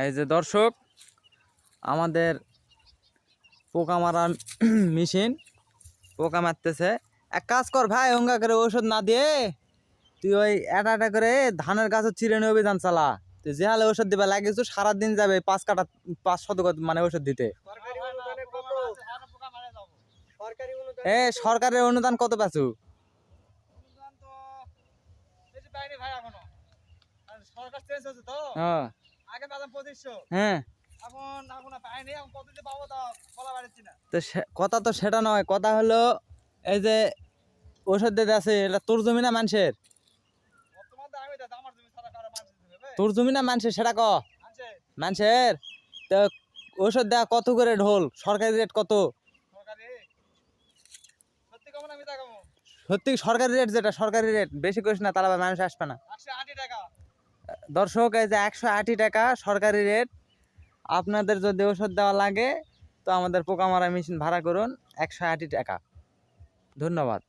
এই যে দর্শক, আমাদের পোকা মারার মেশিন পোকা মারতেছে। এক কাজ কর ভাই, অঙ্গা করে ওষুধ না দিয়ে তুই ওই এটা করে ধানের গাছের চিরানি অভিযান চালা। তুই যে হালে ওষুধ দিবা লাগিয়েছো, সারাদিন যাবে 5 শতক মানে ওষুধ দিতে। সরকারের অনুদান কত পাচ্ছ? হ্যাঁ, তো কথা তো সেটা নয়, কথা হলো এই যে ওষুধ দিতে আছে, এটা তোর জমি না মানুষের? তোর জমি না মানুষের সেটা ক। মানুষের তো ওষুধ দেওয়া কত করে ঢোল? সরকারি রেট কত? সত্যি সরকারি রেট, যেটা সরকারি রেট, বেশি করিস না, তাহলে মানুষ আসবে না। দর্শক, এই যে 180 টাকা সরকারি রেট। আপনাদের যদি ওষুধ দেওয়া লাগে তো আমাদের পোকা মারা মেশিন ভাড়া করুন, 180 টাকা। ধন্যবাদ।